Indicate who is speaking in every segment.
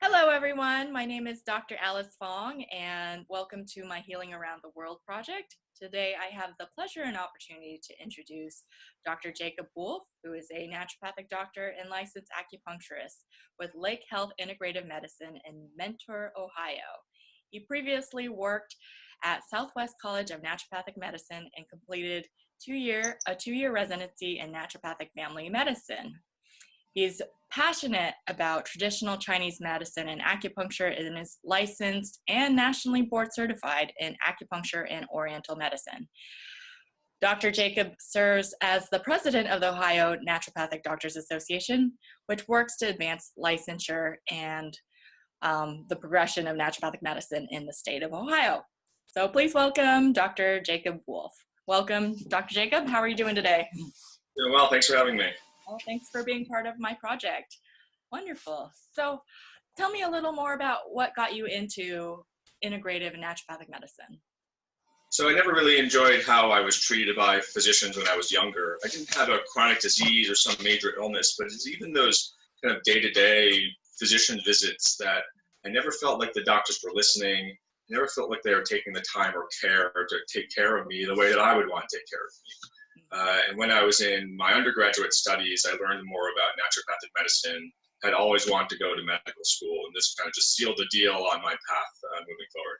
Speaker 1: Hello, everyone. My name is Dr. Alice Fong, and welcome to my Healing Around the World project. Today, I have the pleasure and opportunity to introduce Dr. Jacob Wolf, who is a naturopathic doctor and licensed acupuncturist with Lake Health Integrative Medicine in Mentor, Ohio. He previously worked at Southwest College of Naturopathic Medicine and completed a two-year residency in naturopathic family medicine. He's passionate about traditional Chinese medicine and acupuncture and is licensed and nationally board certified in acupuncture and oriental medicine. Dr. Jacob serves as the president of the Ohio Naturopathic Doctors Association, which works to advance licensure and the progression of naturopathic medicine in the state of Ohio. So please welcome Dr. Jacob Wolf. Welcome, Dr. Jacob. How are you doing today?
Speaker 2: Doing well. Thanks for having me.
Speaker 1: Well, thanks for being part of my project. Wonderful. So tell me a little more about what got you into integrative and naturopathic medicine.
Speaker 2: So I never really enjoyed how I was treated by physicians when I was younger. I didn't have a chronic disease or some major illness, but it's even those kind of day-to-day physician visits that I never felt like the doctors were listening. I never felt like they were taking the time or care to take care of me the way that I would want to take care of me. And when I was in my undergraduate studies, I learned more about naturopathic medicine. I'd always wanted to go to medical school, and this kind of just sealed the deal on my path moving forward.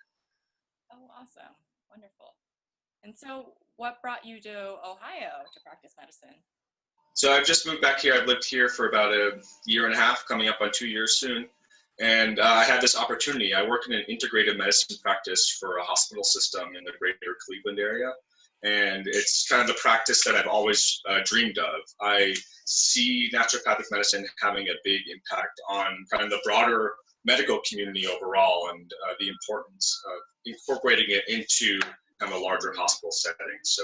Speaker 1: Oh, awesome. Wonderful. And so what brought you to Ohio to practice medicine?
Speaker 2: So I've just moved back here. I've lived here for about a year and a half, coming up on 2 years soon. And I had this opportunity. I work in an integrative medicine practice for a hospital system in the greater Cleveland area. And it's kind of the practice that I've always dreamed of. I see naturopathic medicine having a big impact on kind of the broader medical community overall, and the importance of incorporating it into kind of a larger hospital setting. So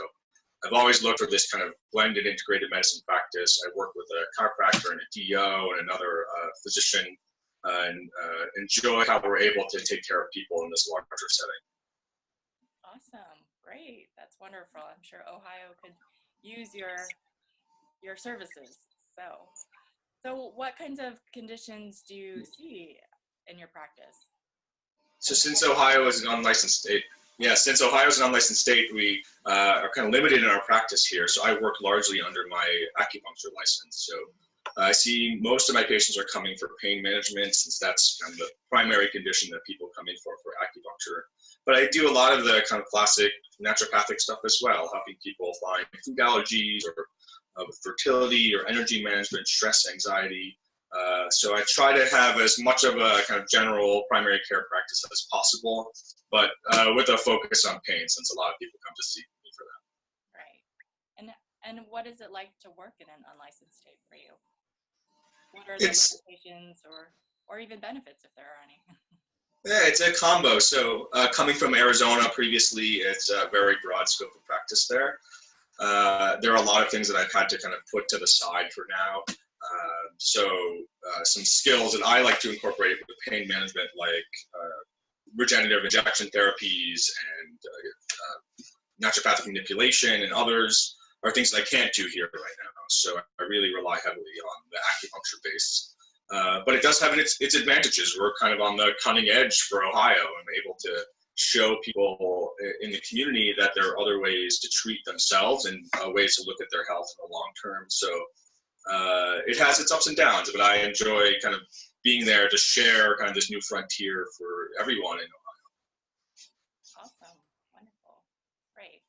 Speaker 2: I've always looked for this kind of blended integrated medicine practice. I work with a chiropractor and a DO and another physician, and enjoy how we're able to take care of people in this larger setting.
Speaker 1: Awesome. Great. That's wonderful. I'm sure Ohio could use your services. So what kinds of conditions do you see in your practice?
Speaker 2: So since Ohio is an unlicensed state, we are kind of limited in our practice here. So I work largely under my acupuncture license. So I see most of my patients are coming for pain management, since that's kind of the primary condition that people come in for acupuncture. But I do a lot of the kind of classic naturopathic stuff as well, helping people find food allergies or with fertility or energy management, stress, anxiety. So I try to have as much of a kind of general primary care practice as possible, but with a focus on pain, since a lot of people come to see me for that.
Speaker 1: Right. And what is it like to work in an unlicensed state for you? What are the limitations or even benefits, if there are any?
Speaker 2: Yeah, it's a combo. So coming from Arizona previously, it's a very broad scope of practice there. There are a lot of things that I've had to kind of put to the side for now. So some skills that I like to incorporate with pain management, like regenerative injection therapies and naturopathic manipulation and others, are things that I can't do here right now. So I really rely heavily on the acupuncture base. But it does have its advantages. We're kind of on the cutting edge for Ohio and able to show people in the community that there are other ways to treat themselves and ways to look at their health in the long term. So it has its ups and downs, but I enjoy kind of being there to share kind of this new frontier for everyone in Ohio.
Speaker 1: Awesome. Wonderful. Great.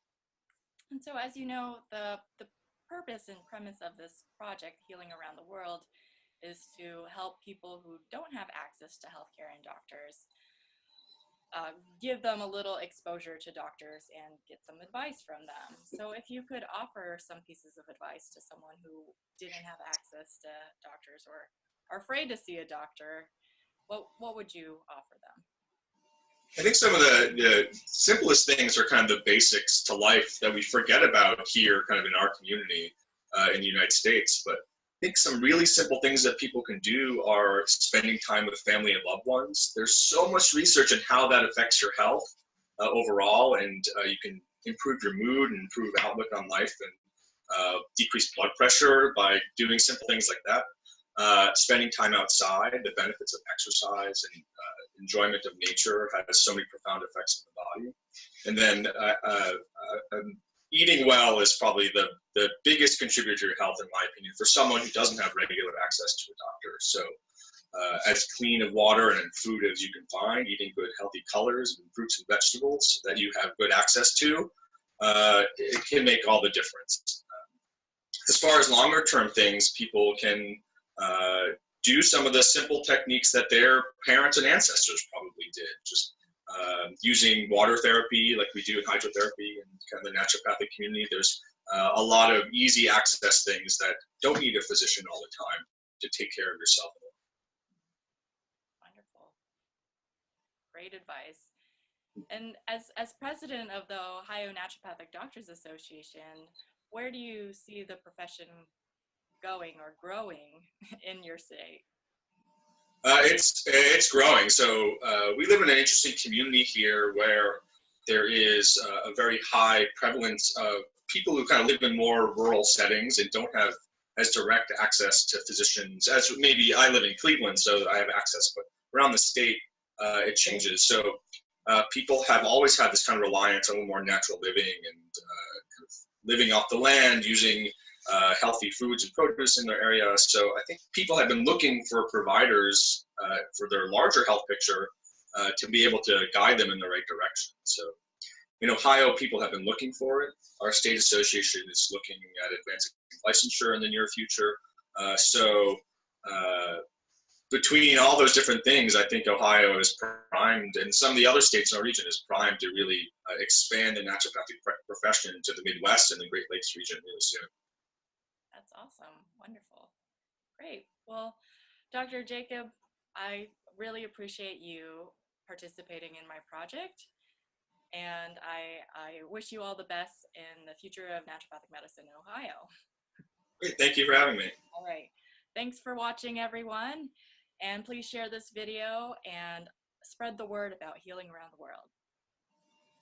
Speaker 1: And so, as you know, the purpose and premise of this project, Healing Around the World, is to help people who don't have access to healthcare and doctors, give them a little exposure to doctors and get some advice from them. So if you could offer some pieces of advice to someone who didn't have access to doctors or are afraid to see a doctor, what would you offer them?
Speaker 2: I think some of the simplest things are kind of the basics to life that we forget about here kind of in our community in the United States. But I think some really simple things that people can do are spending time with family and loved ones. There's so much research on how that affects your health overall, and you can improve your mood and improve outlook on life and decrease blood pressure by doing simple things like that. spending time outside, the benefits of exercise and enjoyment of nature has so many profound effects on the body. And then eating well is probably the biggest contributor to your health, in my opinion, for someone who doesn't have regular access to a doctor. So as clean of water and food as you can find, eating good healthy colors and fruits and vegetables that you have good access to, it can make all the difference. As far as longer term things, people can do some of the simple techniques that their parents and ancestors probably did, just using water therapy like we do in hydrotherapy and kind of the naturopathic community. There's a lot of easy access things that don't need a physician all the time to take care of yourself.
Speaker 1: Wonderful. Great advice. And as president of the Ohio Naturopathic Doctors Association, where do you see the profession going or growing in your state?
Speaker 2: It's growing. So we live in an interesting community here where there is a very high prevalence of people who kind of live in more rural settings and don't have as direct access to physicians as maybe I live in Cleveland, so I have access, but around the state it changes. So people have always had this kind of reliance on a little more natural living and kind of living off the land, using healthy foods and produce in their area. So I think people have been looking for providers for their larger health picture to be able to guide them in the right direction. So in Ohio, people have been looking for it. Our state association is looking at advancing licensure in the near future. Between all those different things, I think Ohio is primed, and some of the other states in our region is primed to really expand the naturopathic profession to the Midwest and the Great Lakes region really soon.
Speaker 1: That's awesome. Wonderful. Great. Well, Dr. Jacob, I really appreciate you participating in my project, and I wish you all the best in the future of naturopathic medicine in Ohio.
Speaker 2: Great. Thank you for having me.
Speaker 1: All right. Thanks for watching, everyone. And please share this video and spread the word about healing around the world.